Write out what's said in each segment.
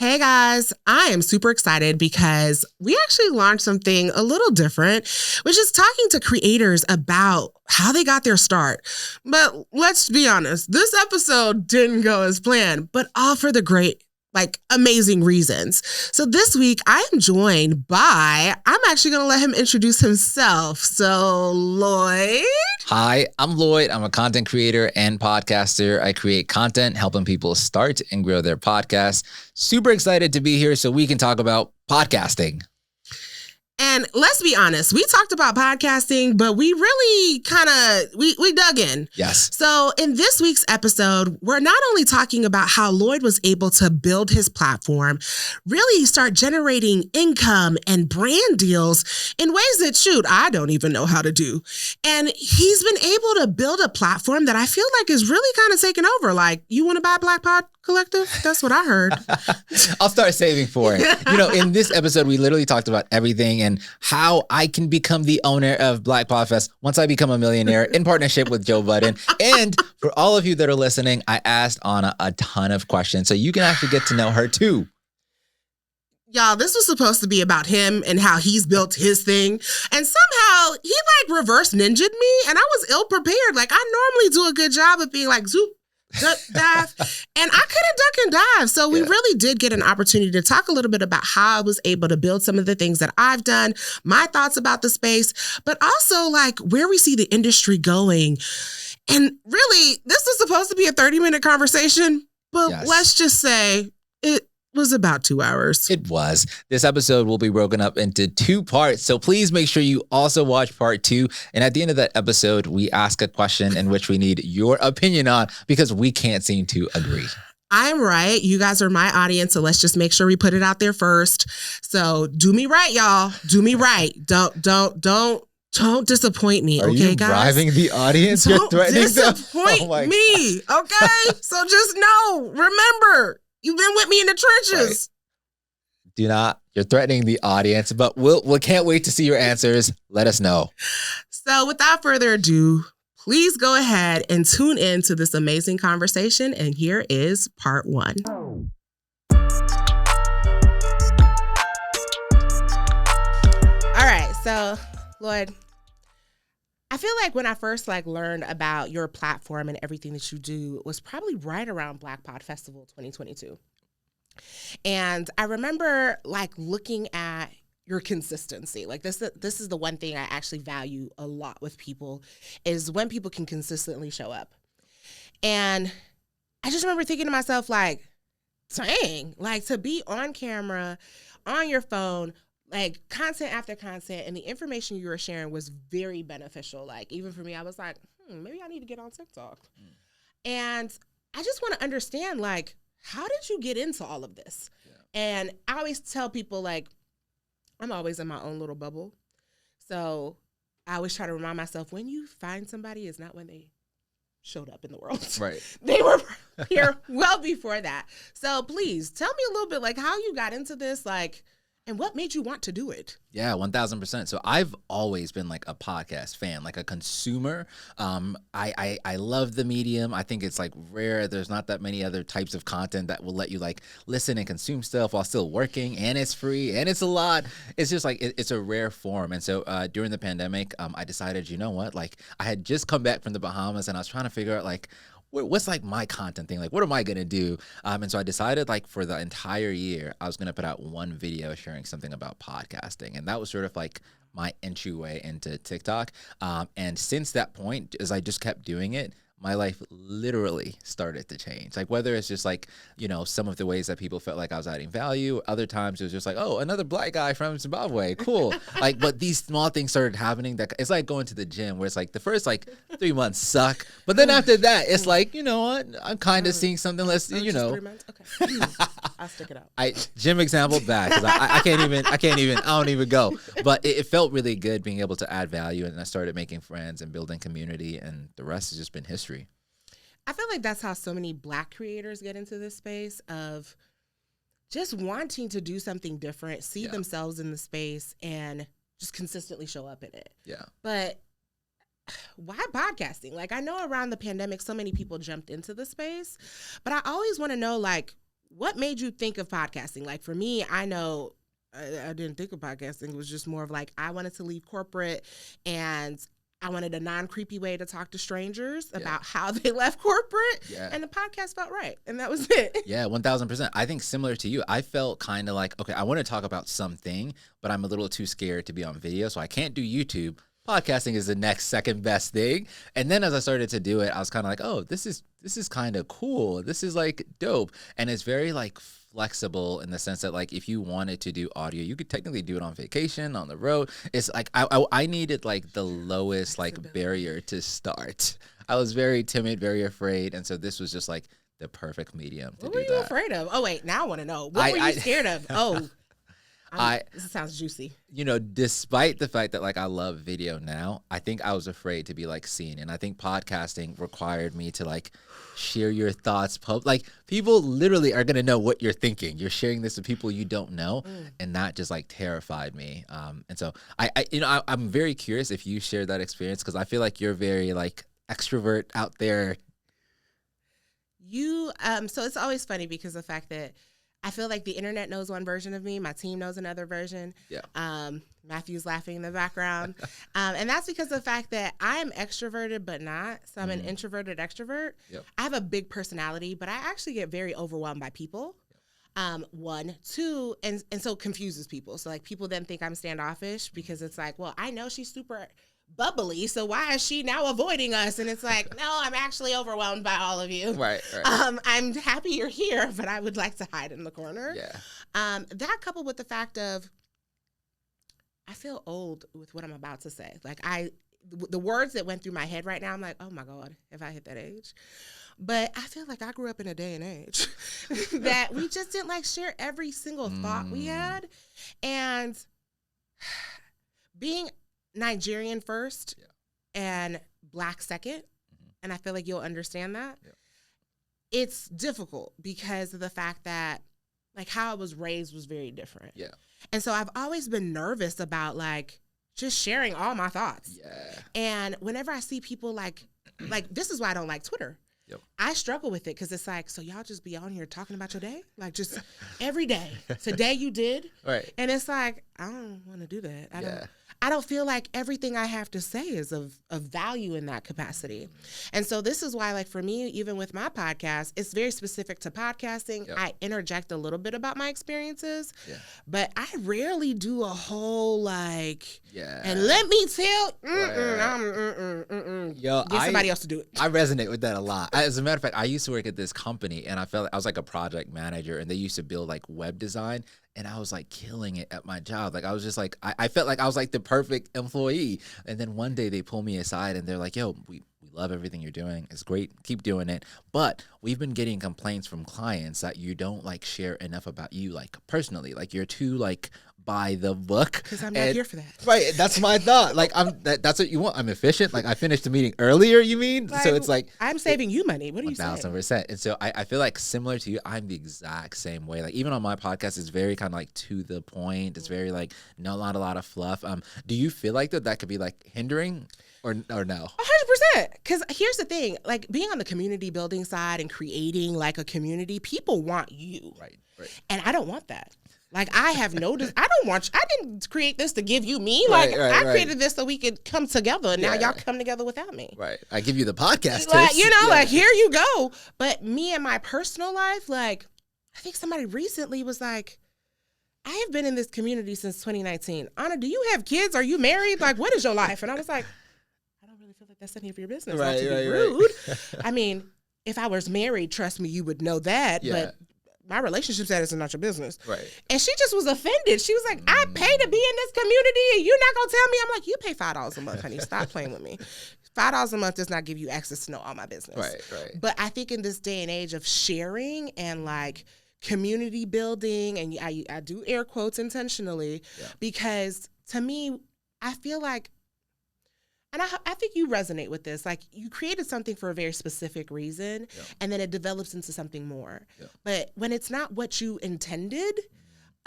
Hey guys, I am super excited because we actually launched something a little different, which is talking to creators about how they got their start. But let's be honest, this episode didn't go as planned, but all for the great, amazing reasons. So this week I am joined by, I'm actually going to let him introduce himself. So Lloyd. Hi, I'm Lloyd. I'm a content creator and podcaster. I create content helping people start and grow their podcasts. Super excited to be here so we can talk about podcasting. And let's be honest, we talked about podcasting, but we really we dug in. Yes. So in this week's episode, we're not only talking about how Lloyd was able to build his platform, really start generating income and brand deals in ways that, I don't even know how to do. And he's been able to build a platform that I feel like is really kind of taken over. Like, you want to buy Black Pod Collective? That's what I heard. I'll start saving for it. In this episode, we literally talked about everything and how I can become the owner of Black Podfest once I become a millionaire in partnership with Joe Budden. And for all of you that are listening, I asked Ona a ton of questions, so you can actually get to know her too. Y'all, this was supposed to be about him and how he's built his thing. And somehow he reverse ninja'd me and I was ill prepared. I normally do a good job of being zoop, dive, and I couldn't duck and dive. So we really did get an opportunity to talk a little bit about how I was able to build some of the things that I've done, my thoughts about the space, but also where we see the industry going. And really, this was supposed to be a 30-minute conversation, but let's just say it was about 2 hours. It was. This episode will be broken up into 2 parts, so please make sure you also watch part 2. And at the end of that episode, we ask a question in which we need your opinion on because we can't seem to agree. I'm right. You guys are my audience, so let's just make sure we put it out there first. So do me right, y'all. Do me right. Don't disappoint me, okay, guys? Are you driving the audience? Don't You're threatening disappoint me, okay? So just know, remember, you've been with me in the trenches. Right. Do not. You're threatening the audience, but we can't wait to see your answers. Let us know. So without further ado, please go ahead and tune in to this amazing conversation. And here is part 1. All right. So, Lloyd, I feel like when I first learned about your platform and everything that you do was probably right around Black Pod Festival 2022. And I remember looking at your consistency. This is the one thing I actually value a lot with people is when people can consistently show up. And I just remember thinking to myself, dang, to be on camera, on your phone, content after content, and the information you were sharing was very beneficial. Even for me, I was maybe I need to get on TikTok. And I just want to understand, how did you get into all of this? Yeah. And I always tell people, I'm always in my own little bubble. So I always try to remind myself, when you find somebody, it's not when they showed up in the world. Right. They were here well before that. So please tell me a little bit, how you got into this, and what made you want to do it? Yeah, 1,000%. So I've always been a podcast fan, a consumer. I love the medium. I think it's rare. There's not that many other types of content that will let you listen and consume stuff while still working, and it's free and it's a lot. It's just it's a rare form. And so during the pandemic, I decided, you know what, I had just come back from the Bahamas and I was trying to figure out what's my content thing? What am I going to do? And so I decided for the entire year, I was going to put out one video sharing something about podcasting. And that was sort of my entryway into TikTok. And since that point, as I just kept doing it, my life literally started to change. Whether it's just some of the ways that people felt I was adding value. Other times it was just oh, another Black guy from Zimbabwe. Cool. But these small things started happening that it's going to the gym where it's the first 3 months suck. But then after that, it's you know what? I'm kind of seeing something less, Just 3 months? Okay. I'll stick it out. Gym example back. Cause I don't even go. But it felt really good being able to add value. And I started making friends and building community, and the rest has just been history. I feel that's how so many Black creators get into this space of just wanting to do something different, see themselves in the space, and just consistently show up in it. Yeah. But why podcasting? I know around the pandemic, so many people jumped into the space, but I always want to know, what made you think of podcasting? Like for me, I know I didn't think of podcasting. It was just more of like I wanted to leave corporate and I wanted a non-creepy way to talk to strangers about how they left corporate. Yeah. And the podcast felt right. And that was it. Yeah, 1,000%. I think similar to you, I felt kind of like, okay, I want to talk about something, but I'm a little too scared to be on video, so I can't do YouTube. Podcasting is the next second best thing. And then as I started to do it, I was kind of like, oh, this is kind of cool. This is like dope. And it's very like flexible in the sense that like if you wanted to do audio, you could technically do it on vacation, on the road. It's like I needed like the lowest like barrier to start. I was very timid, very afraid. And so this was just like the perfect medium to do that. What were you afraid of? Oh, wait, now I want to know. What were you scared of? Oh, this sounds juicy. You know, despite the fact that like I love video now, I think I was afraid to be like seen. And I think podcasting required me to like share your thoughts. Like people literally are going to know what you're thinking. You're sharing this with people you don't know. And that just like terrified me. And so I'm very curious if you shared that experience because I feel like you're very like extrovert out there. So it's always funny because the fact that I feel like the internet knows one version of me. My team knows another version. Yeah. Matthew's laughing in the background. And that's because of the fact that I'm extroverted, but not. So I'm an introverted extrovert. Yep. I have a big personality, but I actually get very overwhelmed by people. One, two, and so it confuses people. So like people then think I'm standoffish because it's like, well, I know she's super bubbly, so why is she now avoiding us? And it's like, no, I'm actually overwhelmed by all of you. Right. I'm happy you're here, but I would like to hide in the corner. Yeah. That coupled with the fact of I feel old with what I'm about to say. Like the words that went through my head right now, I'm like, oh my God, if I hit that age. But I feel like I grew up in a day and age that we just didn't like share every single thought we had. And being Nigerian first and Black second, and I feel like you'll understand that. Yeah. It's difficult because of the fact that like how I was raised was very different. Yeah. And so I've always been nervous about like just sharing all my thoughts. Yeah. And whenever I see people like this is why I don't like Twitter. Yep. I struggle with it because it's like, so y'all just be on here talking about your day? Like just every day. Today you did. Right. And it's like, I don't want to do that. I don't feel like everything I have to say is of value in that capacity. And so this is why, like for me, even with my podcast, it's very specific to podcasting. Yep. I interject a little bit about my experiences, but I rarely do a whole like, and let me tell, get somebody else to do it. I resonate with that a lot. As a matter of fact, I used to work at this company and I felt like I was like a project manager and they used to build like web design. And I was like killing it at my job. Like I was just like, I felt like I was like the perfect employee. And then one day they pull me aside and they're like, yo, we love everything you're doing. It's great. Keep doing it. But we've been getting complaints from clients that you don't like share enough about you, like personally, like you're too like by the book. Because I'm not here for that. Right. That's my thought. Like that's what you want. I'm efficient. Like I finished the meeting earlier, you mean? Like, so it's like I'm saving you money. What are you saying? 1,000%. And so I feel like similar to you, I'm the exact same way. Like even on my podcast, it's very kind of like to the point. It's very like not a lot of fluff. Do you feel like that could be like hindering or no? 100%. Because here's the thing, like being on the community building side and creating like a community, people want you. Right. And I don't want that. Like I have no, I didn't create this to give you me. Like I created this so we could come together. And now y'all come together without me. Right. I give you the podcast like, tips. Like here you go. But me and my personal life, like I think somebody recently was like, I have been in this community since 2019. Anna, do you have kids? Are you married? Like what is your life? And I was like, I don't really feel like that's any of your business. Not to be rude. I mean, if I was married, trust me, you would know that. But my relationship status is not your business. Right. And she just was offended. She was like, I pay to be in this community and you're not going to tell me. I'm like, you pay $5 a month, honey. Stop playing with me. $5 a month does not give you access to know all my business. Right. But I think in this day and age of sharing and like community building, and I do air quotes intentionally because to me, I feel like, and I think you resonate with this. Like you created something for a very specific reason, and then it develops into something more. Yeah. But when it's not what you intended,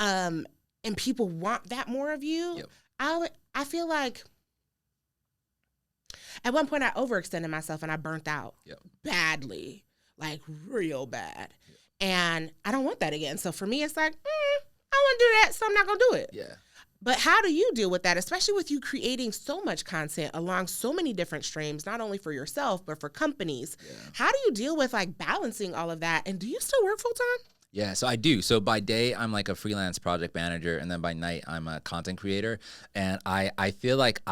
and people want that more of you, I feel like at one point I overextended myself and I burnt out badly, like real bad. And I don't want that again. So for me, it's like, I want to do that, so I'm not going to do it. Yeah. But how do you deal with that, especially with you creating so much content along so many different streams, not only for yourself, but for companies? Yeah. How do you deal with like balancing all of that? And do you still work full time? Yeah, so I do. So by day, I'm like a freelance project manager, and then by night, I'm a content creator. And I feel like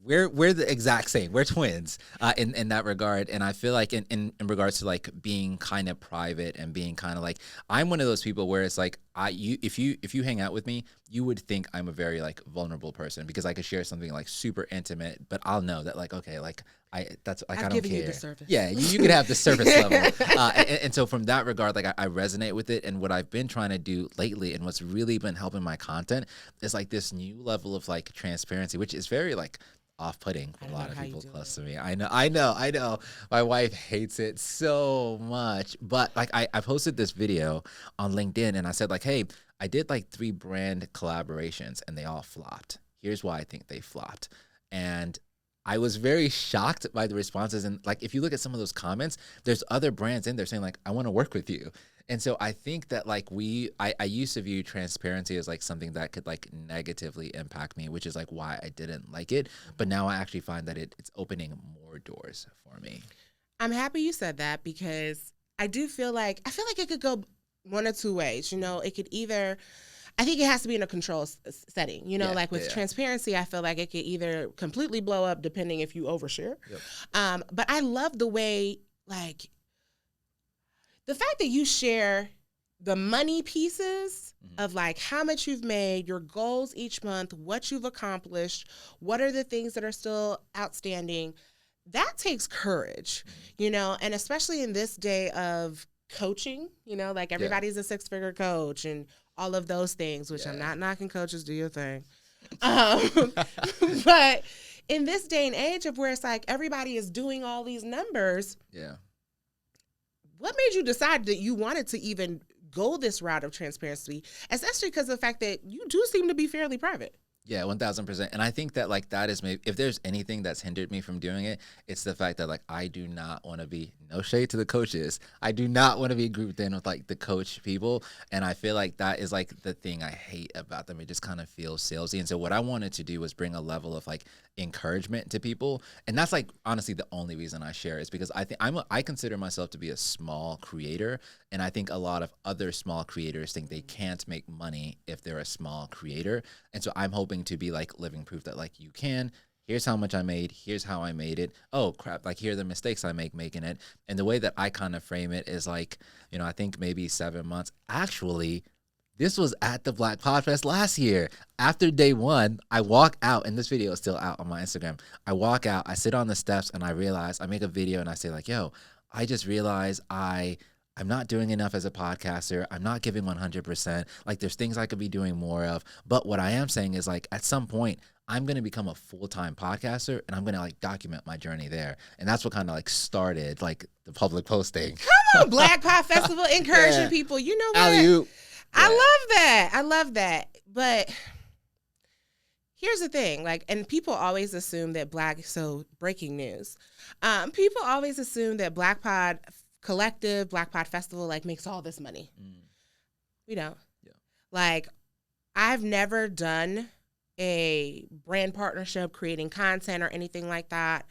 we're the exact same. We're twins in that regard. And I feel like in regards to like being kind of private and being kind of like, I'm one of those people where it's like if you hang out with me, you would think I'm a very like vulnerable person because I could share something like super intimate, but I'll know that like, okay, like I don't care. You the surface. Yeah, you could have the surface level. And so from that regard, like I resonate with it. And what I've been trying to do lately and what's really been helping my content is like this new level of like transparency, which is very like off-putting for a lot of people close to me. I know. My wife hates it so much. But like I posted this video on LinkedIn and I said like, hey, I did like 3 brand collaborations and they all flopped. Here's why I think they flopped. And I was very shocked by the responses. And like, if you look at some of those comments, there's other brands in there saying like, I want to work with you. And so I think that like I used to view transparency as like something that could like negatively impact me, which is like why I didn't like it. But now I actually find that it's opening more doors for me. I'm happy you said that because I feel like it could go one of two ways. You know, it could either, I think it has to be in a control setting. You know, like with transparency, I feel like it could either completely blow up depending if you overshare. Yep. But I love the way like, the fact that you share the money pieces of like how much you've made, your goals each month, what you've accomplished, what are the things that are still outstanding, that takes courage, you know, and especially in this day of coaching, you know, like everybody's a 6-figure coach and all of those things, which I'm not knocking coaches, do your thing. But in this day and age of where it's like everybody is doing all these numbers. Yeah. What made you decide that you wanted to even go this route of transparency, especially because of the fact that you do seem to be fairly private? Yeah, 1,000%. And I think that like that is maybe, if there's anything that's hindered me from doing it, it's the fact that like I do not want to be, no shade to the coaches, I do not want to be grouped in with like the coach people. And I feel like that is like the thing I hate about them. It just kind of feels salesy. And so what I wanted to do was bring a level of like encouragement to people. And that's like honestly the only reason I share is because I think I consider myself to be a small creator. And I think a lot of other small creators think they can't make money if they're a small creator. And so I'm hoping to be like living proof that like you can. Here's how much I made. Here's how I made it. Oh crap, like here are the mistakes I make making it. And the way that I kind of frame it is like, you know, I think maybe 7 months. Actually, this was at the Black Podfest last year. After day 1, I walk out, and this video is still out on my Instagram. I walk out, I sit on the steps, and I realize, I make a video and I say like, yo, I just realized I'm not doing enough as a podcaster. I'm not giving 100%. Like there's things I could be doing more of. But what I am saying is like at some point, I'm going to become a full-time podcaster and I'm going to like document my journey there. And that's what kind of like started like the public posting. Come on, Black Pod Festival, encouraging people. You know what? Alley-oop. I love that. I love that. But here's the thing, like, and people always assume that breaking news. People always assume that Black Pod Collective, Black Pod Festival, like makes all this money. We don't. Yeah. Like, I've never done a brand partnership, creating content or anything like that.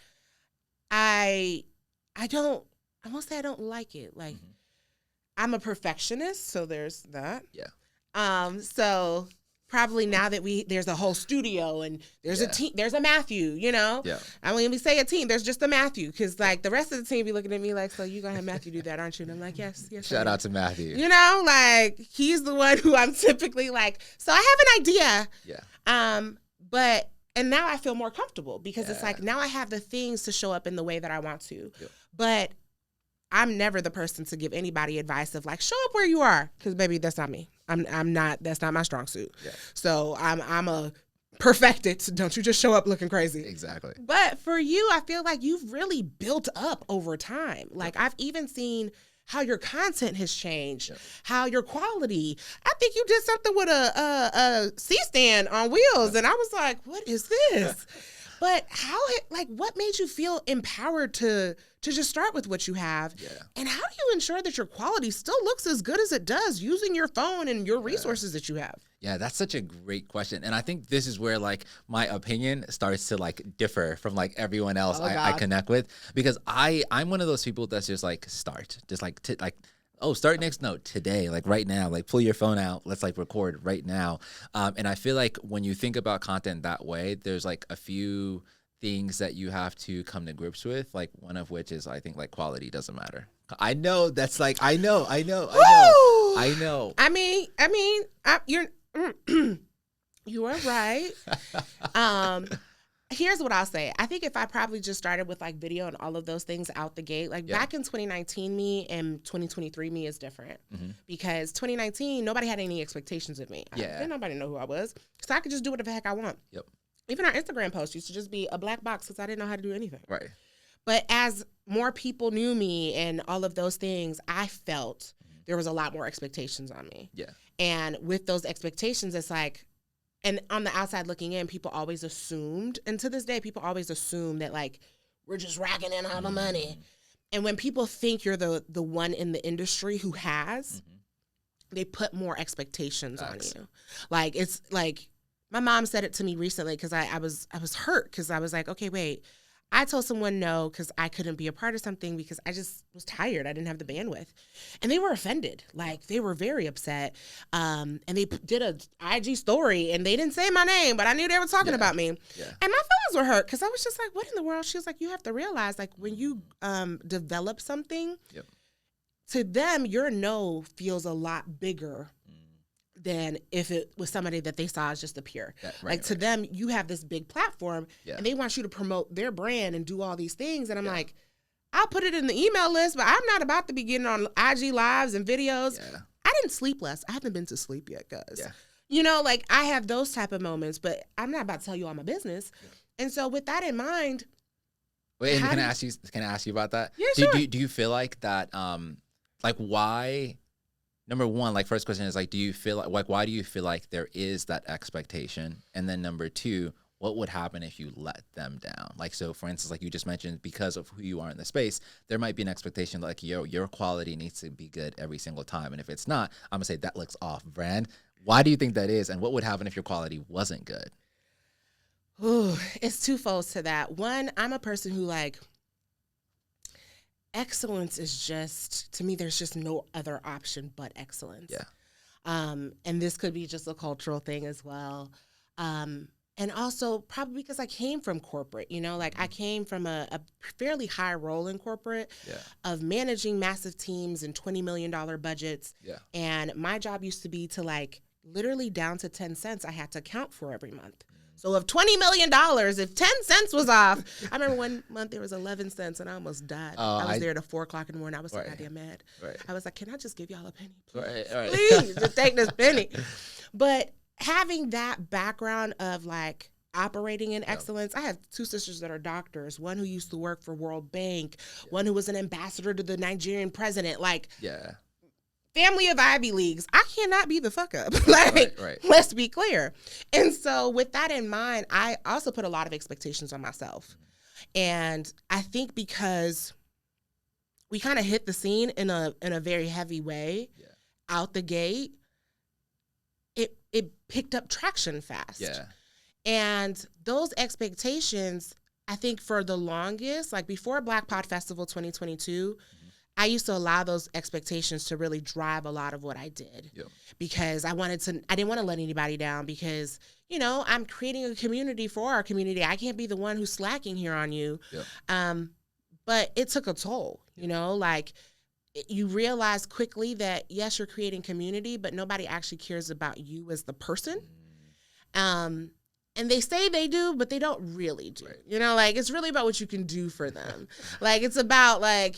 I won't say I don't like it. Like, I'm a perfectionist, so there's that. Yeah. So probably now that there's a whole studio and there's a team, there's a Matthew, you know? Yeah. I mean, we say a team, there's just a Matthew, because like the rest of the team be looking at me like, so you gonna have Matthew do that, aren't you? And I'm like, yes. Shout out to Matthew. You know, like he's the one who I'm typically like, so I have an idea. Yeah. And now I feel more comfortable because it's like, now I have the things to show up in the way that I want to. Yeah. But I'm never the person to give anybody advice of like, show up where you are. Because baby, that's not me. I'm not, that's not my strong suit. Yeah. So I'm a perfected. So don't you just show up looking crazy. Exactly. But for you, I feel like you've really built up over time. Like I've even seen how your content has changed, how your quality. I think you did something with a C-stand on wheels. And I was like, what is this? But what made you feel empowered to to just start with what you have. Yeah. And how do you ensure that your quality still looks as good as it does using your phone and your resources that you have? Yeah, that's such a great question. And I think this is where like my opinion starts to like differ from like everyone else I connect with, because I'm one of those people that's just like start next note today, like right now, like pull your phone out, let's like record right now. And I feel like when you think about content that way, there's like a few things that you have to come to grips with, like one of which is I think like quality doesn't matter. I know that's like I know. You're you are right. Here's what I'll say. I think if I probably just started with like video and all of those things out the gate, like back in 2019 me and 2023 me is different, because 2019 nobody had any expectations of me. Didn't nobody know who I was, so I could just do whatever the heck I want. Yep. Even our Instagram post used to just be a black box because I didn't know how to do anything. Right. But as more people knew me and all of those things, I felt there was a lot more expectations on me. Yeah. And with those expectations, it's like, and on the outside looking in, people always assumed, and to this day, people always assume that like, we're just racking in all the money. And when people think you're the one in the industry who has, they put more expectations on you. Like, it's like, my mom said it to me recently because I was hurt because I was like, okay, wait. I told someone no because I couldn't be a part of something because I just was tired. I didn't have the bandwidth. And they were offended. Like, they were very upset. And they did a IG story, and they didn't say my name, but I knew they were talking about me. Yeah. And my feelings were hurt because I was just like, what in the world? She was like, you have to realize, like, when you develop something, to them, your no feels a lot bigger than if it was somebody that they saw as just a peer. To them, you have this big platform, and they want you to promote their brand and do all these things. And I'm like, I'll put it in the email list, but I'm not about to be getting on IG lives and videos. I didn't sleep less. I haven't been to sleep yet, guys. You know, like, I have those type of moments, but I'm not about to tell you all my business. And so with that in mind, wait, can I ask you about that? Yeah, sure. Do you feel like that? Like, why? Number one, like, first question is like, do you feel like why do you feel like there is that expectation? And then number two, what would happen if you let them down? Like, so for instance, like you just mentioned, because of who you are in the space, there might be an expectation like, your quality needs to be good every single time. And if it's not, I'm gonna say that looks off brand. Why do you think that is? And what would happen if your quality wasn't good? Ooh, it's twofold to that. One, I'm a person who, like, excellence is just, to me, there's just no other option but excellence. And this could be just a cultural thing as well. And also probably because I came from corporate, you know, like I came from a fairly high role in corporate of managing massive teams and $20 million budgets. And my job used to be to, like, literally down to 10 cents I had to account for every month. So of $20 million, if 10 cents was off, I remember one month there was 11 cents and I almost died. I was there at 4 o'clock in the morning. I was so goddamn mad. I was like, can I just give y'all a penny? Please, please just take this penny. But having that background of, like, operating in excellence, I have 2 sisters that are doctors, one who used to work for World Bank, one who was an ambassador to the Nigerian president, like, family of Ivy Leagues. I cannot be the fuck up. Like, let's be clear. And so with that in mind, I also put a lot of expectations on myself. And I think because we kind of hit the scene in a very heavy way out the gate, it picked up traction fast. And those expectations, I think for the longest, like before Black Pod Festival 2022, I used to allow those expectations to really drive a lot of what I did because I didn't want to let anybody down because, you know, I'm creating a community for our community. I can't be the one who's slacking here on you. But it took a toll, you know, like you realize quickly that, yes, you're creating community, but nobody actually cares about you as the person. And they say they do, but they don't really do. You know, like, it's really about what you can do for them. Like, it's about, like,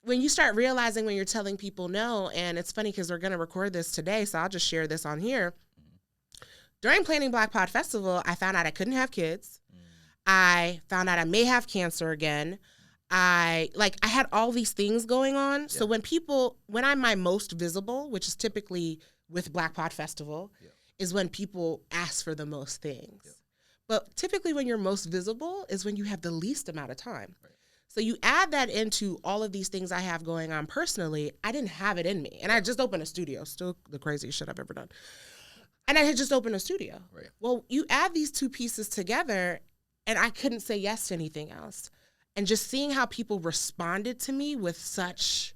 when you start realizing when you're telling people no, and it's funny because we're going to record this today, so I'll just share this on here. During planning Black Pod Festival, I found out I couldn't have kids. I found out I may have cancer again. I had all these things going on. So when I'm my most visible, which is typically with Black Pod Festival, is when people ask for the most things. But typically when you're most visible is when you have the least amount of time. So you add that into all of these things I have going on personally. I didn't have it in me. And I just opened a studio. Still the craziest shit I've ever done. And I had just opened a studio. Right. Well, you add these two pieces together, and I couldn't say yes to anything else. And just seeing how people responded to me with such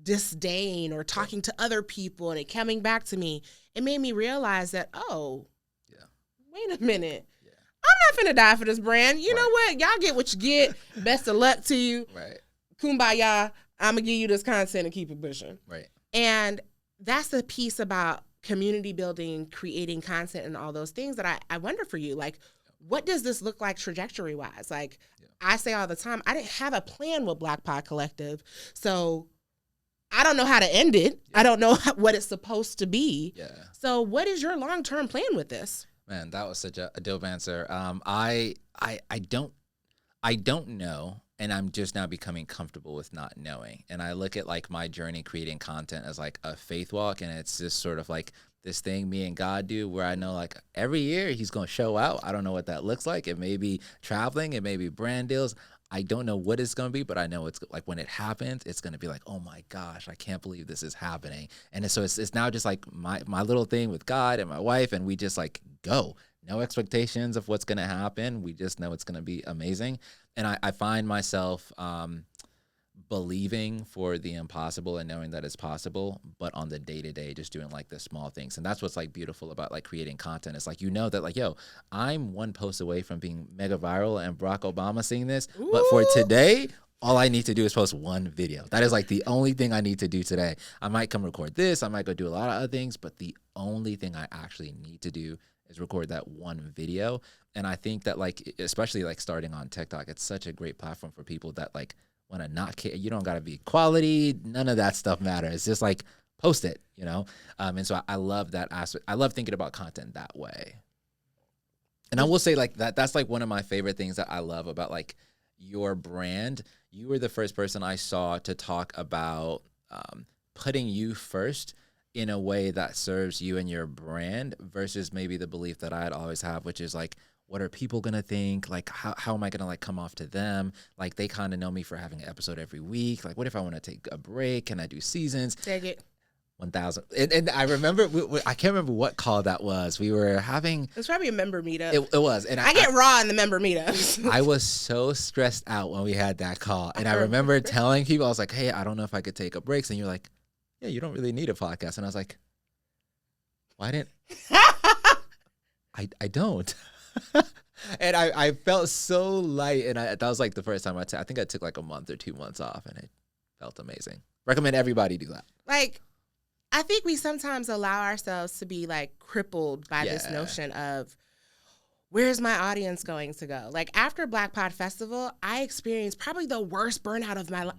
disdain or talking to other people and it coming back to me, it made me realize that, wait a minute. Yeah. I'm not finna die for this brand. You know what? Y'all get what you get. Best of luck to you. Right. Kumbaya. I'm going to give you this content and keep it pushing. Right. And that's the piece about community building, creating content and all those things that I wonder for you. Like, what does this look like trajectory-wise? Like, I say all the time, I didn't have a plan with Black Pod Collective. So I don't know how to end it. I don't know what it's supposed to be. Yeah. So what is your long-term plan with this? Man, that was such a dope answer. I don't know, and I'm just now becoming comfortable with not knowing. And I look at like my journey creating content as like a faith walk, and it's just sort of like this thing me and God do where I know like every year he's going to show out. I don't know what that looks like. It may be traveling, it may be brand deals. I don't know what it's going to be, but I know it's like when it happens, it's going to be like, oh my gosh, I can't believe this is happening. And so it's now just like my little thing with God and my wife, and we just like go. No expectations of what's going to happen. We just know it's going to be amazing. And I find myself believing for the impossible and knowing that it's possible, but on the day-to-day, just doing like the small things. And that's what's like beautiful about like creating content. It's like, you know that like, yo, I'm one post away from being mega viral and Barack Obama seeing this. Ooh. But for today, all I need to do is post one video. That is like the only thing I need to do today. I might come record this. I might go do a lot of other things, but the only thing I actually need to do is record that one video. And I think that like, especially like starting on TikTok, it's such a great platform for people that like want to not care. You don't got to be quality. None of that stuff matters. It's just like post it, you know? And so I love that aspect. I love thinking about content that way. And I will say like that's like one of my favorite things that I love about like your brand. You were the first person I saw to talk about putting you first in a way that serves you and your brand versus maybe the belief that I'd always have, which is like, what are people going to think? Like, how am I going to like come off to them? Like, they kind of know me for having an episode every week. Like, what if I want to take a break? Can I do seasons? Take it. 1,000. And I remember, I can't remember what call that was. We were having. It was probably a member meetup. It was. And I get raw in the member meetups. I was so stressed out when we had that call. And I remember telling people, I was like, hey, I don't know if I could take a break. And you're like, yeah, you don't really need a podcast. And I was like, why didn't I don't. And I felt so light, and that was like the first time I think I took like a month or 2 months off, and it felt amazing. Recommend everybody do that. Like, I think we sometimes allow ourselves to be like crippled by this notion of where's my audience going to go? Like after Black Pod Festival, I experienced probably the worst burnout of my life.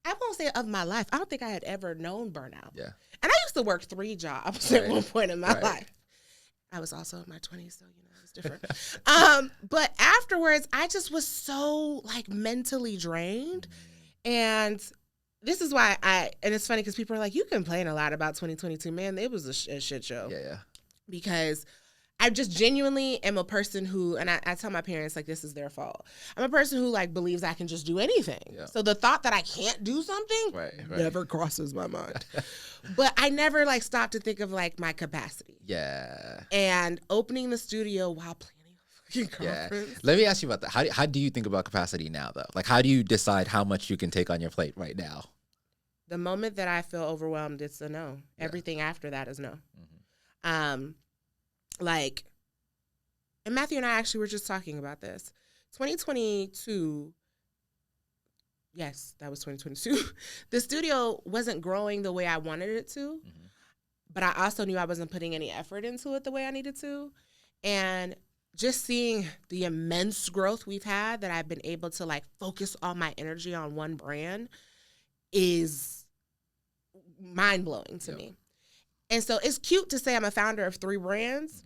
I won't say of my life. I don't think I had ever known burnout. Yeah. And I used to work 3 jobs at one point in my life. I was also in my 20s, so, you know, it's different. But afterwards, I just was so, like, mentally drained. And this is why and it's funny because people are like, you complain a lot about 2022. Man, it was a shit show. Yeah. Because I just genuinely am a person who, and I tell my parents, like, this is their fault. I'm a person who, like, believes I can just do anything. Yeah. So the thought that I can't do something never crosses my mind. But I never, like, stopped to think of, like, my capacity. Yeah. And opening the studio while planning a fucking conference. Yeah. Let me ask you about that. How do you think about capacity now, though? Like, how do you decide how much you can take on your plate right now? The moment that I feel overwhelmed, it's a no. Yeah. Everything after that is no. Mm-hmm. Like, and Matthew and I actually were just talking about this. 2022, yes, that was 2022. The studio wasn't growing the way I wanted it to, but I also knew I wasn't putting any effort into it the way I needed to. And just seeing the immense growth we've had that I've been able to, like, focus all my energy on one brand is mind-blowing to me. And so it's cute to say I'm a founder of 3 brands,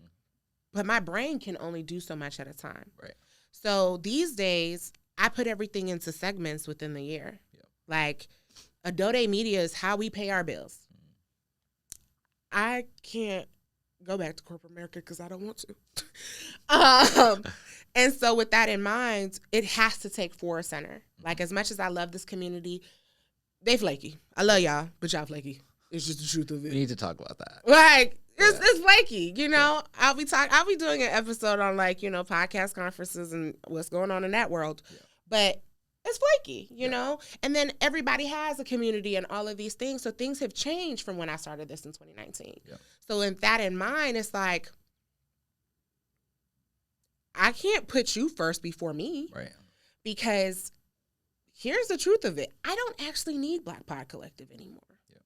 but my brain can only do so much at a time. Right. So these days, I put everything into segments within the year. Yep. Like, Adode Media is how we pay our bills. I can't go back to corporate America because I don't want to. And so with that in mind, it has to take forward center. Like, as much as I love this community, they flaky. I love y'all, but y'all flaky. It's just the truth of it. We need to talk about that. Like, it's flaky, you know. I'll be doing an episode on, like, you know, podcast conferences and what's going on in that world. Yeah. But it's flaky, you know. And then everybody has a community and all of these things. So things have changed from when I started this in 2019. Yeah. So with that in mind, it's like, I can't put you first before me. Right. Because here's the truth of it. I don't actually need Black Pod Collective anymore. Yeah.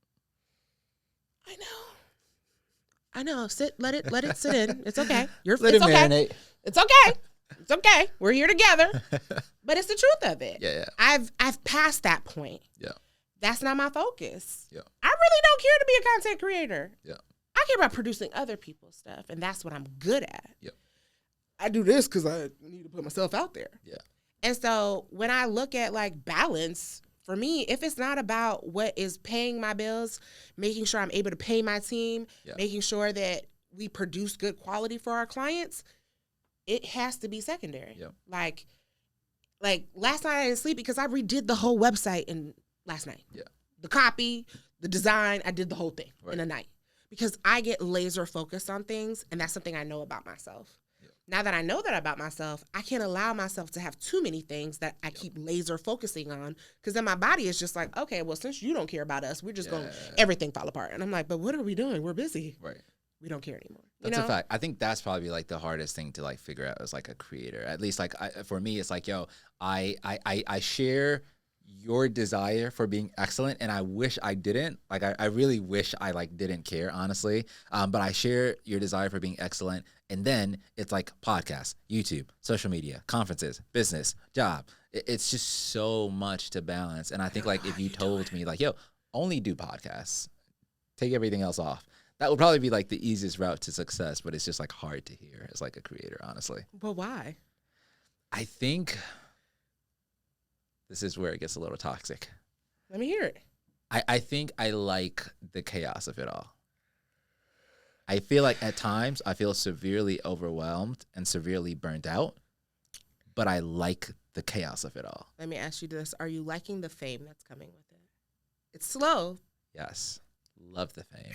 I know. Let it sit in. It's okay. It's okay. Marinate. It's okay. It's okay. We're here together. But it's the truth of it. Yeah. I've passed that point. Yeah. That's not my focus. Yeah. I really don't care to be a content creator. Yeah. I care about producing other people's stuff, and that's what I'm good at. Yeah. I do this because I need to put myself out there. Yeah. And so when I look at, like, balance, for me, if it's not about what is paying my bills, making sure I'm able to pay my team, making sure that we produce good quality for our clients, it has to be secondary. Yeah. Like last night I didn't sleep because I redid the whole website last night. Yeah. The copy, the design, I did the whole thing in a night because I get laser focused on things, and that's something I know about myself. Now that I know that about myself, I can't allow myself to have too many things that I keep laser focusing on, because then my body is just like, okay, well, since you don't care about us, we're just going to everything fall apart. And I'm like, but what are we doing? We're busy. Right. We don't care anymore. That's a fact. I think that's probably like the hardest thing to like figure out as like a creator. At least like for me, it's like, yo, I share your desire for being excellent, and I wish I didn't. Like I really wish I like didn't care, honestly. But I share your desire for being excellent. And then it's like podcasts, YouTube, social media, conferences, business, job. It's just so much to balance. And I think like if you told me like, yo, only do podcasts, take everything else off, that would probably be like the easiest route to success. But it's just like hard to hear as like a creator, honestly. But why? I think this is where it gets a little toxic. Let me hear it. I think I like the chaos of it all. I feel like at times I feel severely overwhelmed and severely burnt out, but I like the chaos of it all. Let me ask you this. Are you liking the fame that's coming with it? It's slow. Yes. Love the fame.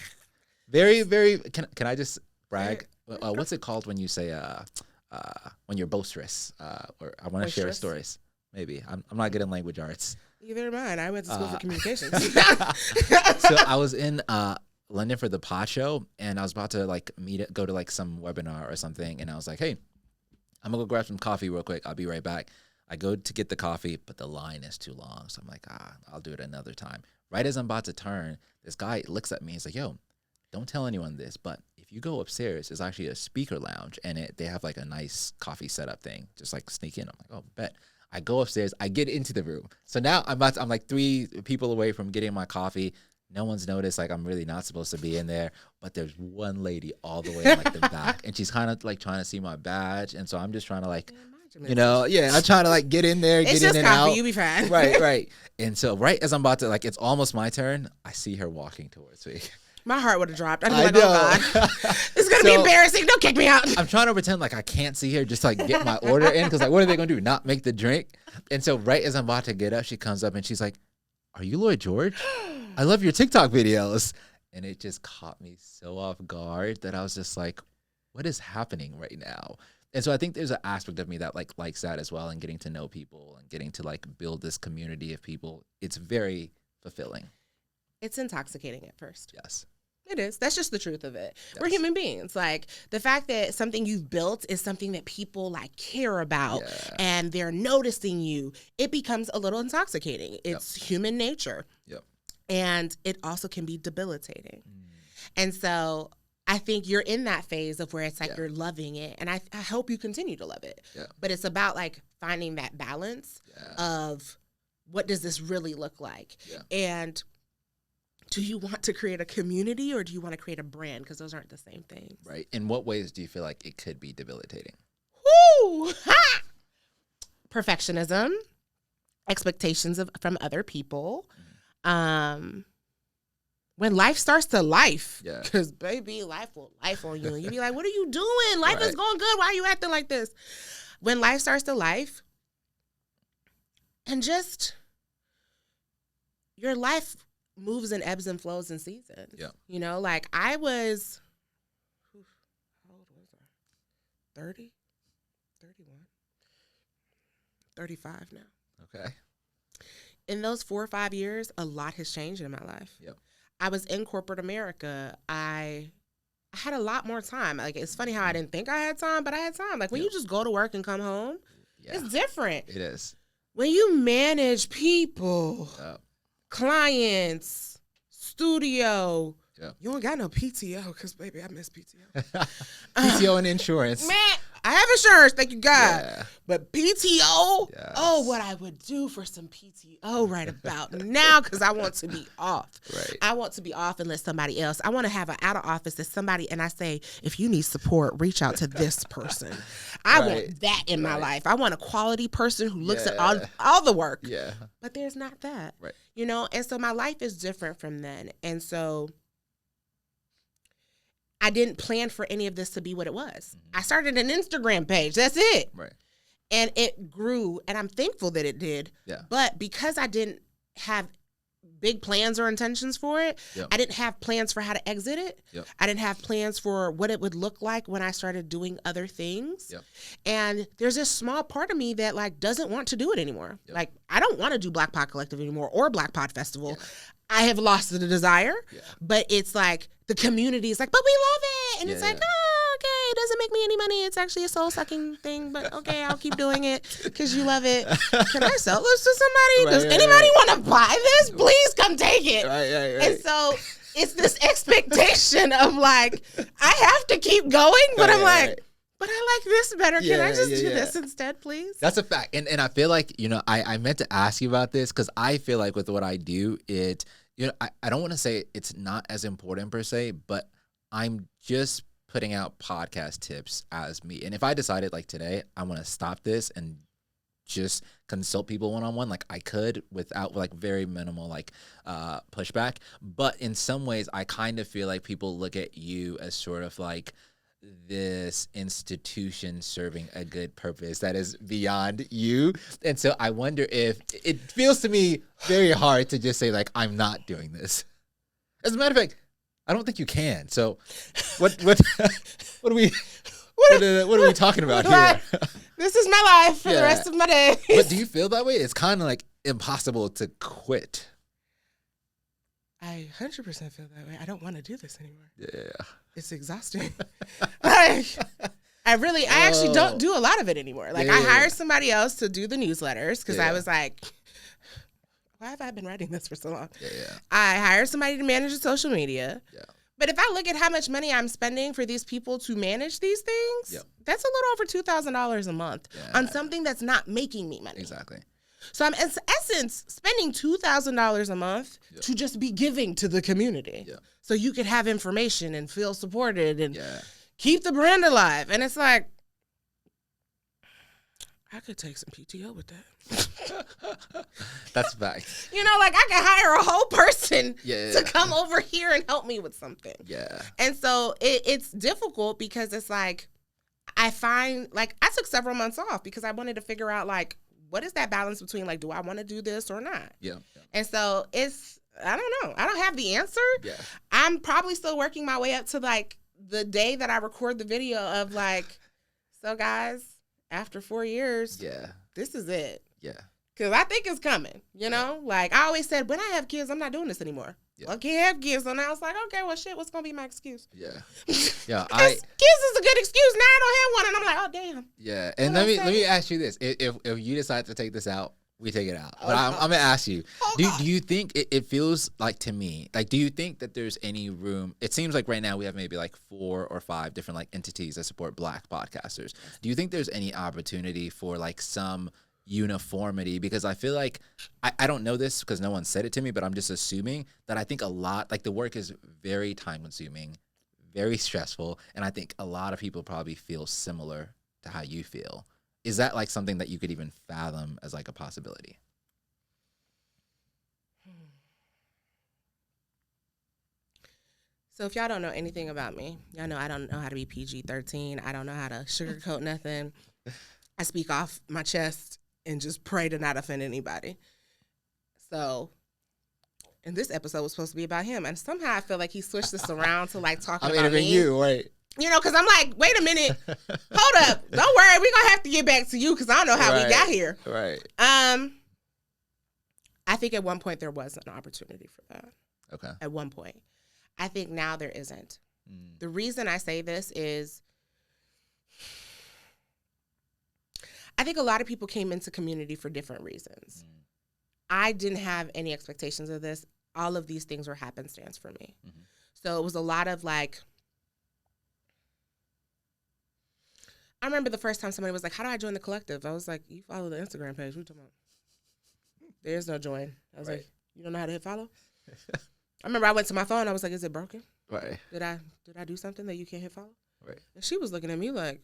Very, very, can I just brag? What's it called when you say, when you're boisterous? Or I want to share stories. Maybe. I'm not good in language arts. Either am I. I went to school for communications. So I was in London for the pod show, and I was about to like go to like some webinar or something, and I was like, hey, I'm gonna go grab some coffee real quick. I'll be right back. I go to get the coffee, but the line is too long. So I'm like, I'll do it another time. Right as I'm about to turn, this guy looks at me. He's like, yo, don't tell anyone this, but if you go upstairs, there's actually a speaker lounge, and they have like a nice coffee setup thing. Just like sneak in. I'm like, oh, bet. I go upstairs. I get into the room. So now I'm like 3 people away from getting my coffee. No one's noticed, like I'm really not supposed to be in there, but there's one lady all the way in like the back, and she's kind of like trying to see my badge, and so I'm just trying to like, I'm trying to like get in there, get in and out. You be fine. Right. And so right as I'm about to like, it's almost my turn, I see her walking towards me. My heart would have dropped. I'd be like, oh God, it's gonna be embarrassing. Don't kick me out. I'm trying to pretend like I can't see her, just to, like get my order in, because like, what are they gonna do? Not make the drink? And so right as I'm about to get up, she comes up and she's like, "Are you Lloyd George? I love your TikTok videos." And it just caught me so off guard that I was just like, what is happening right now? And so I think there's an aspect of me that like likes that as well, and getting to know people and getting to like build this community of people. It's very fulfilling. It's intoxicating at first. Yes. It is. That's just the truth of it. Yes. We're human beings. Like, the fact that something you've built is something that people like care about and they're noticing you, it becomes a little intoxicating. It's human nature. Yep. And it also can be debilitating. And so I think you're in that phase of where it's like you're loving it. And I hope you continue to love it. Yeah. But it's about like finding that balance of what does this really look like? Yeah. And do you want to create a community or do you want to create a brand? Because those aren't the same things. Right. In what ways do you feel like it could be debilitating? Woo! Ha! Perfectionism, expectations from other people, when life starts to life, Yeah. because baby, life will life on you. And you be like, what are you doing? Life is going good. Why are you acting like this? When life starts to life, and just your life moves in ebbs and flows and seasons. Yeah. You know, like I was, how old was I? 30? 31? 35 now. Okay. In those 4 or 5 years, a lot has changed in my life. Yep. I was in corporate America. I had a lot more time. Like, it's funny how I didn't think I had time, but I had time. Like, when you just go to work and come home, it's different. It is. When you manage people, clients, studio, you don't got no PTO, because, baby, I miss PTO. PTO and insurance. Man, I have insurance, thank you, God. Yeah. But PTO, Yes. oh, what I would do for some PTO right about now, because I want to be off. Right. I want to be off and let somebody else. I want to have an out of office that somebody, and I say, if you need support, reach out to this person. I want that in my life. I want a quality person who looks at all the work. Yeah. But there's not that. Right. You know, and so my life is different from then. And so I didn't plan for any of this to be what it was. I started an Instagram page. That's it. Right. And it grew, and I'm thankful that it did. Yeah. But because I didn't have big plans or intentions for it, I didn't have plans for how to exit it. I didn't have plans for what it would look like when I started doing other things. And there's this small part of me that like doesn't want to do it anymore. Like, I don't want to do Black Pod Collective anymore or Black Pod Festival. I have lost the desire, but it's like the community is like, but we love it. And it's like, oh, okay, it doesn't make me any money. It's actually a soul-sucking thing, but okay, I'll keep doing it because you love it. Can I sell this to somebody? Does anybody want to buy this? Please come take it. And so it's this expectation of like, I have to keep going, but I'm like, but I like this better. Can I just do this instead, please? That's a fact. And I feel like, you know, I meant to ask you about this because I feel like with what I do, I don't want to say it's not as important per se, but I'm just putting out podcast tips as me. And if I decided like today, I want to stop this and just consult people one-on-one, like I could without like very minimal like pushback. But in some ways, I kind of feel like people look at you as sort of like this institution serving a good purpose that is beyond you. And so I wonder if it feels to me very hard to just say like, I'm not doing this. As a matter of fact, I don't think you can. So what are we talking about here? This is my life for the rest of my days. But do you feel that way? It's kind of like impossible to quit. I 100% feel that way. I don't want to do this anymore. Yeah. It's exhausting. I actually don't do a lot of it anymore. Like I hired somebody else to do the newsletters because I was like, why have I been writing this for so long? I hired somebody to manage the social media. But if I look at how much money I'm spending for these people to manage these things, that's a little over $2,000 a month on something that's not making me money. Exactly. So I'm, in essence, spending $2,000 a month to just be giving to the community. So you could have information and feel supported and keep the brand alive. And it's like, I could take some PTO with that. That's fact. You know, like I could hire a whole person to come over here and help me with something. And so it's difficult because it's like, I find, like, I took several months off because I wanted to figure out, like, what is that balance between, like, do I want to do this or not? And so it's, I don't know. I don't have the answer. I'm probably still working my way up to, like, the day that I record the video of, like, so, guys, after 4 years, this is it. Because I think it's coming, you know? Like, I always said, when I have kids, I'm not doing this anymore. I can't have kids. So now I was like, okay, well, shit, what's going to be my excuse? Kids is a good excuse. Now I don't have one. And I'm like, oh, damn. And let me ask you this. If you decide to take this out, we take it out. But I'm going to ask you, do you think it feels like, to me, like, do you think that there's any room? It seems like right now we have maybe like 4 or 5 different like entities that support Black podcasters. Do you think there's any opportunity for like some uniformity? Because I feel like I don't know this because no one said it to me, but I'm just assuming that I think a lot, like, the work is very time consuming, very stressful, and I think a lot of people probably feel similar to how you feel. Is that like something that you could even fathom as like a possibility? So if y'all don't know anything about me, y'all know I don't know how to be PG-13. I don't know how to sugarcoat nothing. I speak off my chest and just pray to not offend anybody. So, and this episode was supposed to be about him, and somehow I feel like he switched this around to like talking about me. You, right? You know, because I'm like, wait a minute, hold up, don't worry, we're gonna have to get back to you because I don't know how we got here. Right. I think at one point there was an opportunity for that. Okay. At one point. I think now there isn't. The reason I say this is I think a lot of people came into community for different reasons. I didn't have any expectations of this. All of these things were happenstance for me. So it was a lot of like, I remember the first time somebody was like, how do I join the collective? I was like, you follow the Instagram page. What are you talking about? There's no join. I was like, you don't know how to hit follow? I remember I went to my phone. I was like, is it broken? Right. Did I do something that you can't hit follow? Right. And she was looking at me like,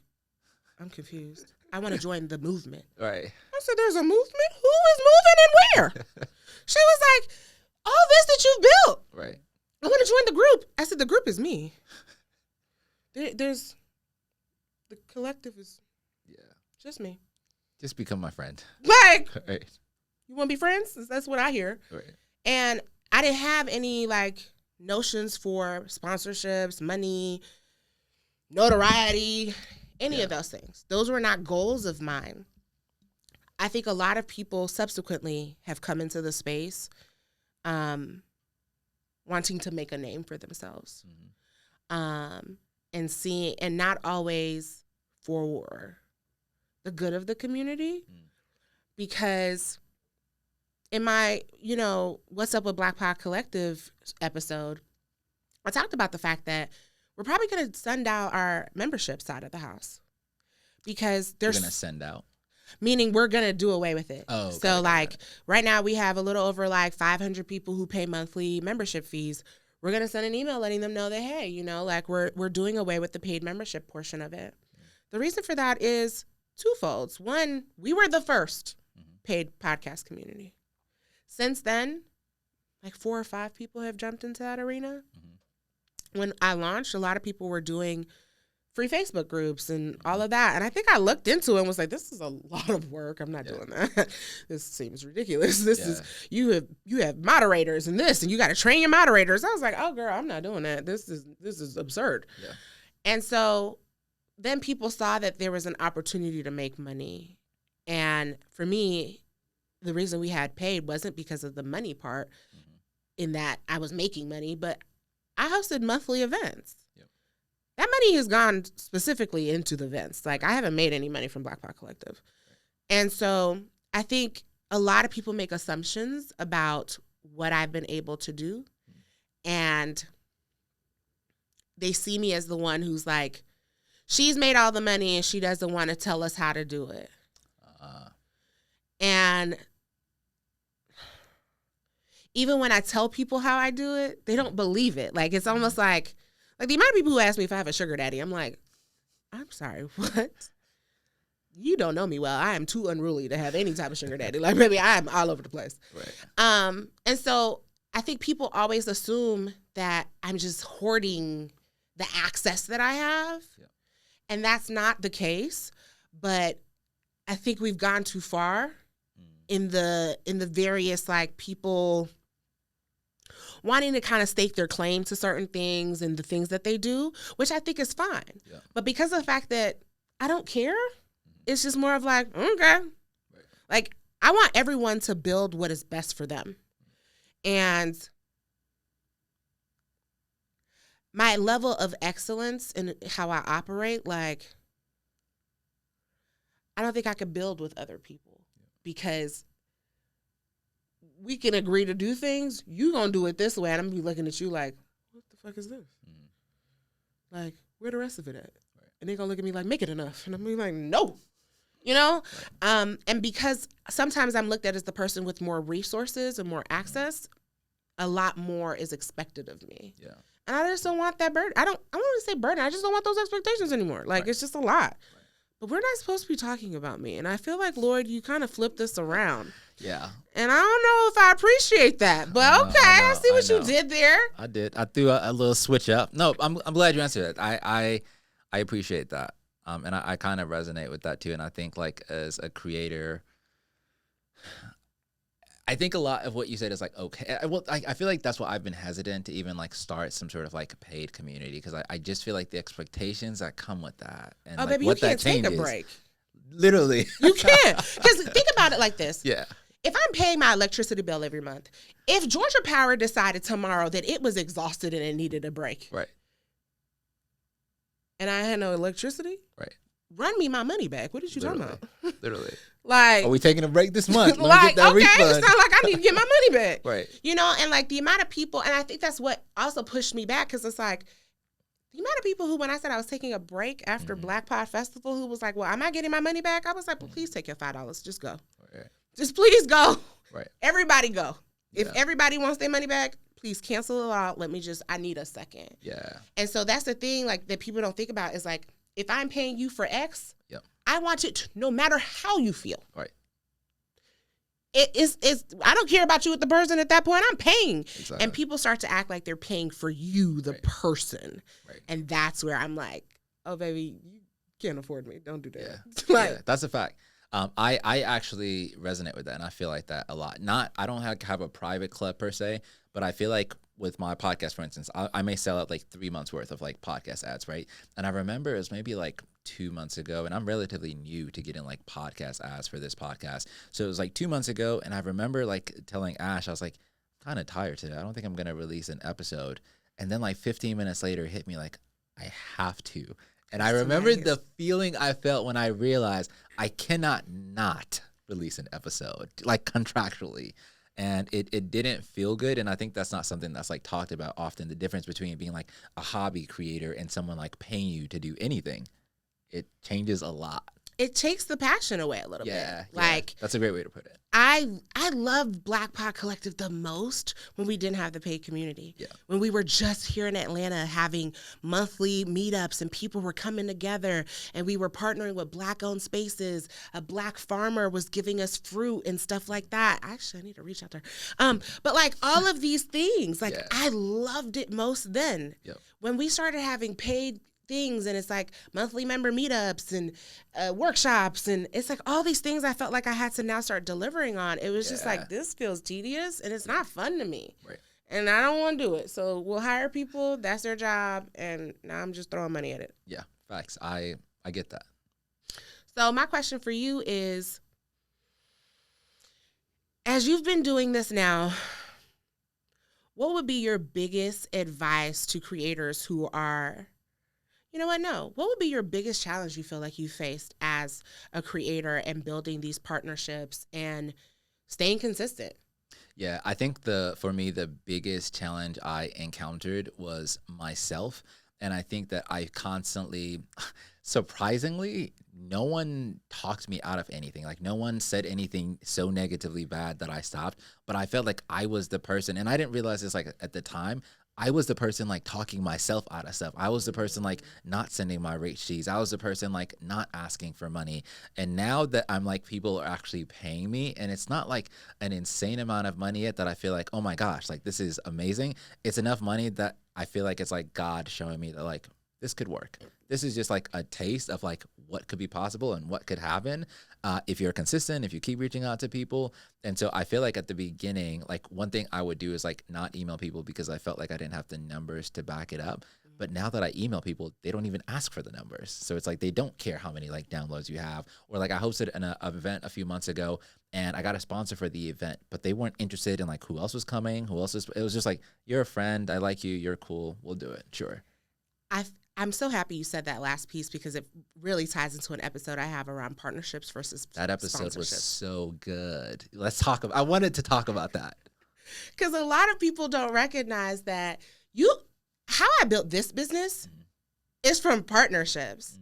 I'm confused. I want to join the movement. Right. I said, there's a movement? Who is moving and where? She was like, all this that you've built. Right. I want to join the group. I said, the group is me. There's, the collective is just me. Just become my friend. Like, right. You want to be friends? That's what I hear. Right. And I didn't have any like notions for sponsorships, money, notoriety, any of those things. Those were not goals of mine. I think a lot of people subsequently have come into the space wanting to make a name for themselves. And seeing, and not always for the good of the community. Because in my, What's Up with Black Pod Collective episode, I talked about the fact that we're probably going to send out our membership side of the house. Because there's... You're going to send out? Meaning we're going to do away with it. Oh, okay, so, right now we have a little over, 500 people who pay monthly membership fees. We're going to send an email letting them know that, hey, we're doing away with the paid membership portion of it. The reason for that is twofold. One, we were the first paid podcast community. Since then, 4 or 5 people have jumped into that arena. When I launched, a lot of people were doing free Facebook groups and all of that. And I think I looked into it and was like, this is a lot of work. I'm not doing that. This seems ridiculous. This is, you have moderators and this, and you got to train your moderators. I was like, oh girl, I'm not doing that. This is absurd. Yeah. And so then people saw that there was an opportunity to make money. And for me, the reason we had paid wasn't because of the money part in that I was making money, but I hosted monthly events. That money has gone specifically into the events. I haven't made any money from Black Pod Collective. And so I think a lot of people make assumptions about what I've been able to do. And they see me as the one who's she's made all the money and she doesn't want to tell us how to do it. And even when I tell people how I do it, they don't believe it. It's almost like the amount of people who ask me if I have a sugar daddy, I'm like, I'm sorry, what? You don't know me well. I am too unruly to have any type of sugar daddy. Baby, I am all over the place. Right. And so I think people always assume that I'm just hoarding the access that I have. Yeah. And that's not the case. But I think we've gone too far in the various people wanting to kind of stake their claim to certain things and the things that they do, which I think is fine. Yeah. But because of the fact that I don't care, it's just more of okay. Right. I want everyone to build what is best for them. And my level of excellence in how I operate, I don't think I could build with other people because we can agree to do things. You gonna do it this way, and I'm gonna be looking at you like, what the fuck is this? Where the rest of it at? Right. And they gonna look at me like, make it enough, and I'm gonna be like, no, Right. And because sometimes I'm looked at as the person with more resources and more access, a lot more is expected of me. Yeah, and I just don't want that burden. I don't want to say burden. I just don't want those expectations anymore. Right. It's just a lot. Right. but we're not supposed to be talking about me. And I feel like, Lloyd, you kind of flipped this around. Yeah. And I don't know if I appreciate that, but okay, I see what you did there. I did. I threw a little switch up. No, I'm glad you answered it. I appreciate that. And I kind of resonate with that too. And I think like as a creator, I think a lot of what you said is like, okay. Well, I feel like that's why I've been hesitant to even like start some sort of like paid community, because I just feel like the expectations that come with that. And oh, like, baby, what you can't that changes, take a break. Literally. You can't. Because think about it like this. Yeah. If I'm paying my electricity bill every month, if Georgia Power decided tomorrow that it was exhausted and it needed a break, Right. and I had no electricity, Right. run me my money back. What did you talking about? Literally. Like, are we taking a break this month? Let like, me get that okay, refund. it's not like I need to get my money back. Right. You know, and like the amount of people, and I think that's what also pushed me back, because it's like, the amount of people who, when I said I was taking a break after Black Pod Festival, who was like, well, am I getting my money back? I was like, well, please take your $5. Just go. Right. Just please go. Right. Everybody go. If everybody wants their money back, please cancel it out. I need a second. Yeah. And so that's the thing, like, that people don't think about is like, if I'm paying you for X, I want it no matter how you feel. Right. I don't care about you with the person at that point. I'm paying. Exactly. And people start to act like they're paying for you, the person. Right. And that's where I'm like, oh, baby, you can't afford me. Don't do that. Yeah. Like, that's a fact. I actually resonate with that, and I feel like that a lot. I don't have a private club per se, but I feel like with my podcast, for instance, I may sell out like 3 months worth of like podcast ads, right? And I remember it was maybe like 2 months ago, and I'm relatively new to getting like podcast ads for this podcast. So it was like 2 months ago, and I remember like telling Ash, I was like, I'm kind of tired today. I don't think I'm going to release an episode. And then like 15 minutes later, it hit me like, I have to. And I remember the feeling I felt when I realized I cannot not release an episode, like contractually. And it didn't feel good. And I think that's not something that's like talked about often, the difference between being like a hobby creator and someone like paying you to do anything. It changes a lot. It takes the passion away a little bit. Like, that's a great way to put it. I loved Black Pod Collective the most when we didn't have the paid community. Yeah. When we were just here in Atlanta having monthly meetups and people were coming together and we were partnering with Black-owned spaces. A Black farmer was giving us fruit and stuff like that. Actually, I need to reach out there. But like all of these things, like I loved it most then. Yep. When we started having paid things and it's like monthly member meetups and workshops and it's like all these things I felt like I had to now start delivering on. It was just like, this feels tedious and it's not fun to me. Right. And I don't want to do it. So we'll hire people. That's their job. And now I'm just throwing money at it. Yeah, facts. I get that. So my question for you is, as you've been doing this now, what would be your biggest advice to creators who are, you know what? No. What would be your biggest challenge you feel like you faced as a creator and building these partnerships and staying consistent? Yeah, I think for me, the biggest challenge I encountered was myself. And I think that I constantly, surprisingly, no one talked me out of anything. Like no one said anything so negatively bad that I stopped. But I felt like I was the person, and I didn't realize this like at the time. I was the person like talking myself out of stuff. I was the person like not sending my rate sheets. I was the person like not asking for money. And now that I'm like, people are actually paying me, and it's not like an insane amount of money yet that I feel like, oh my gosh, like this is amazing. It's enough money that I feel like it's like God showing me that like this could work. This is just like a taste of like what could be possible and what could happen if you're consistent, if you keep reaching out to people. And so I feel like at the beginning, like one thing I would do is like not email people because I felt like I didn't have the numbers to back it up. But now that I email people, they don't even ask for the numbers. So it's like they don't care how many like downloads you have. Or like I hosted an event a few months ago and I got a sponsor for the event, but they weren't interested in like who else was coming, it was just like, you're a friend, I like you, you're cool, we'll do it, sure. I'm so happy you said that last piece because it really ties into an episode I have around partnerships versus that episode was so good. I wanted to talk about that. Because a lot of people don't recognize that how I built this business is from partnerships,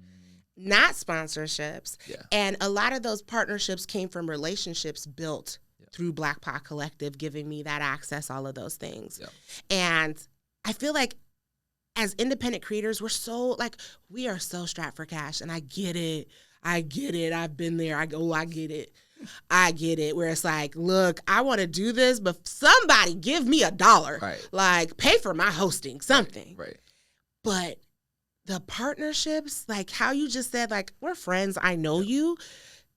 not sponsorships. Yeah. And a lot of those partnerships came from relationships built through Black Pod Collective, giving me that access, all of those things. Yeah. And I feel like as independent creators, we are so strapped for cash, and I get it. I get it. I've been there. I get it. I get it. Where it's like, look, I want to do this, but somebody give me $1. Right. Like, pay for my hosting, something. Right. But the partnerships, like how you just said, like, we're friends, I know you,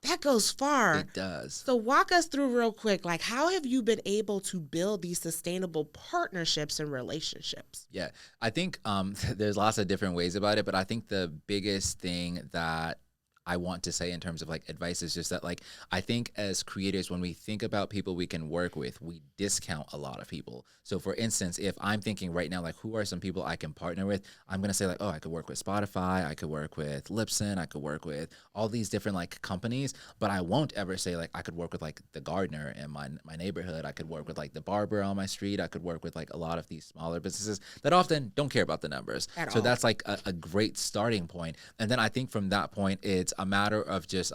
that goes far. It does. So walk us through real quick, like, how have you been able to build these sustainable partnerships and relationships? Yeah, I think there's lots of different ways about it, but I think the biggest thing that I want to say in terms of like advice is just that, like, I think as creators, when we think about people we can work with, we discount a lot of people. So for instance, if I'm thinking right now, like, who are some people I can partner with? I'm going to say like, oh, I could work with Spotify. I could work with Libsyn. I could work with all these different like companies, but I won't ever say like, I could work with like the gardener in my neighborhood. I could work with like the barber on my street. I could work with like a lot of these smaller businesses that often don't care about the numbers. So that's like a great starting point. And then I think from that point, it's a matter of just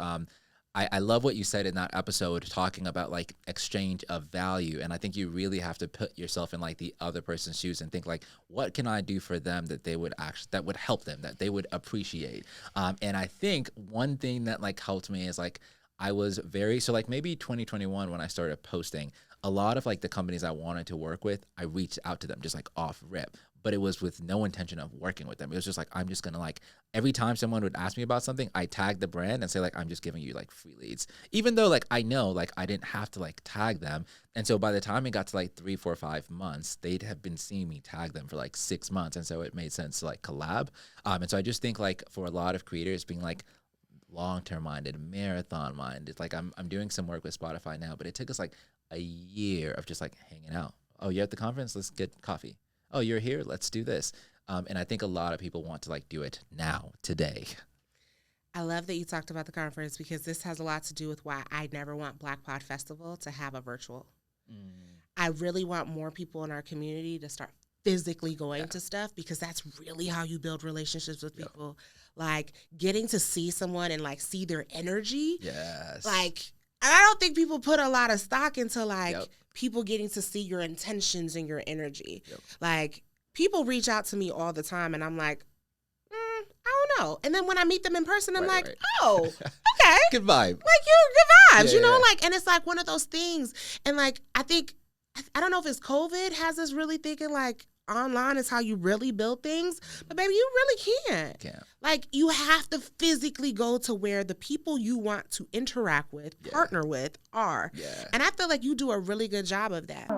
I love what you said in that episode talking about like exchange of value, and I think you really have to put yourself in like the other person's shoes and think like, what can I do for them that they would that would help them, that they would appreciate. And I think one thing that like helped me is like I was so like maybe 2021 when I started posting, a lot of like the companies I wanted to work with, I reached out to them just like off rip. But it was with no intention of working with them. It was just like, I'm just going to like, every time someone would ask me about something, I tag the brand and say like, I'm just giving you like free leads. Even though like, I know like I didn't have to like tag them. And so by the time it got to like 3, 4, 5 months, they'd have been seeing me tag them for like 6 months. And so it made sense to like collab. And so I just think like for a lot of creators being like long-term minded, marathon minded, like I'm doing some work with Spotify now, but it took us like a year of just like hanging out. Oh, you're at the conference? Let's get coffee. Oh, you're here? Let's do this. And I think a lot of people want to like do it now, today. I love that you talked about the conference because this has a lot to do with why I never want Black Pod Festival to have a virtual. I really want more people in our community to start physically going to stuff because that's really how you build relationships with people. Like getting to see someone and like see their energy. Yes. Like, and I don't think people put a lot of stock into like people getting to see your intentions and your energy. Like people reach out to me all the time and I'm like, I don't know. And then when I meet them in person, I'm like, oh, okay. Good vibe. Like good vibes, you know, like, and it's like one of those things. And like, I think, I don't know if it's COVID has us really thinking like online is how you really build things, but baby, you really can't. Like you have to physically go to where the people you want to interact with, partner with are. And I feel like you do a really good job of that.